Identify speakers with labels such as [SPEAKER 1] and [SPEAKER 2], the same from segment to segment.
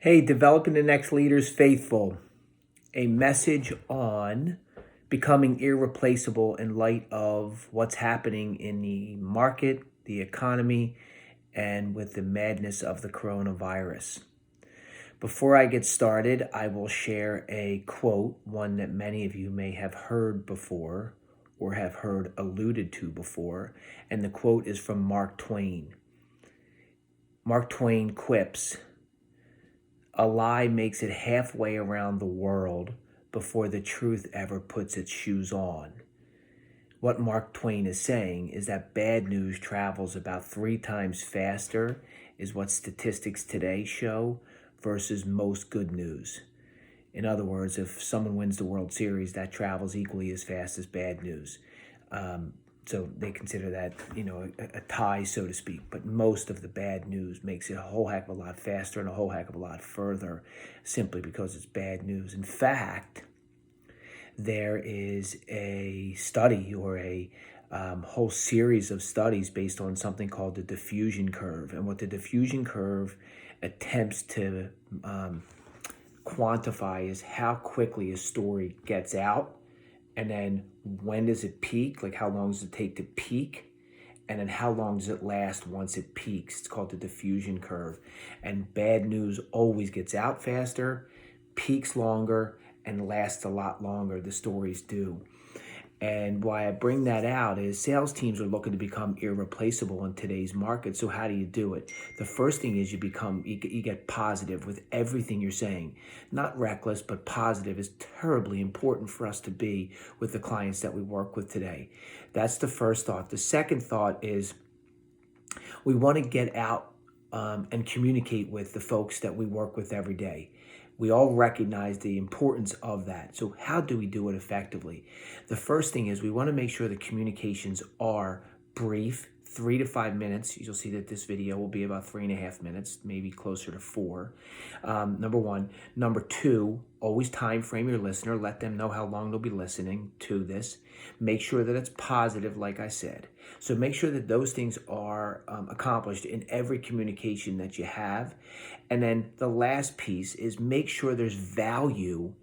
[SPEAKER 1] Hey, developing the next leaders faithful. A message on becoming irreplaceable in light of what's happening in the market, the economy, and with the madness of the coronavirus. Before I get started, I will share a quote, one that many of you may have heard before or have heard alluded to before, and the quote is from Mark Twain. Mark Twain quips, "A lie makes it halfway around the world before the truth ever puts its shoes on." What Mark Twain is saying is that bad news travels about 3 times faster, is what statistics today show, versus most good news. In other words, if someone wins the World Series, that travels equally as fast as bad news. So they consider that, a tie, so to speak. But most of the bad news makes it a whole heck of a lot faster and a whole heck of a lot further simply because it's bad news. In fact, there is a study or a whole series of studies based on something called the diffusion curve. And what the diffusion curve attempts to quantify is how quickly a story gets out, and then when does it peak, like how long does it take to peak, and then how long does it last once it peaks. It's called the diffusion curve. And bad news always gets out faster, peaks longer, and lasts a lot longer. The stories do. And why I bring that out is sales teams are looking to become irreplaceable in today's market. So how do you do it? The first thing is you get positive with everything you're saying. Not reckless, but positive is terribly important for us to be with the clients that we work with today. That's the first thought. The second thought is we want to get out and communicate with the folks that we work with every day. We all recognize the importance of that. So how do we do it effectively? The first thing is we want to make sure the communications are brief, 3 to 5 minutes. You'll see that this video will be about 3.5 minutes, maybe closer to 4. Number one. Number two, always time frame your listener. Let them know how long they'll be listening to this. Make sure that it's positive, like I said. So make sure that those things are accomplished in every communication that you have. And then the last piece is make sure there's value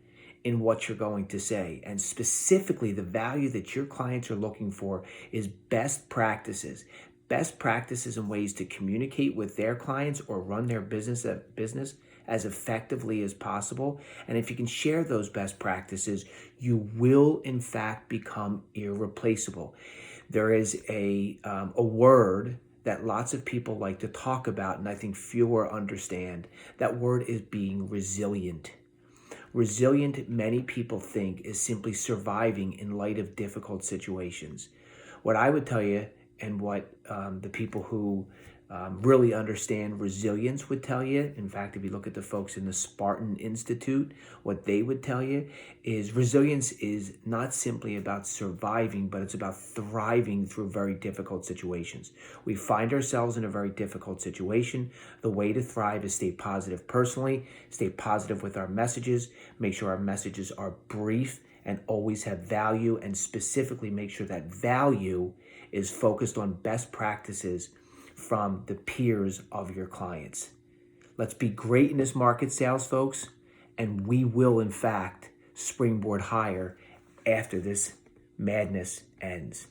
[SPEAKER 1] in what you're going to say. And specifically, the value that your clients are looking for is best practices. Best practices and ways to communicate with their clients or run their business as effectively as possible. And if you can share those best practices, you will in fact become irreplaceable. There is a word that lots of people like to talk about, and I think fewer understand. That word is being resilient. Resilient, many people think, is simply surviving in light of difficult situations. What I would tell you, and what the people who really understand resilience would tell you, in fact, if you look at the folks in the Spartan Institute, what they would tell you is resilience is not simply about surviving, but it's about thriving through very difficult situations. We find ourselves in a very difficult situation. The way to thrive is stay positive personally, stay positive with our messages, make sure our messages are brief and always have value, and specifically make sure that value is focused on best practices from the peers of your clients. Let's be great in this market, sales folks, and we will, in fact, springboard higher after this madness ends.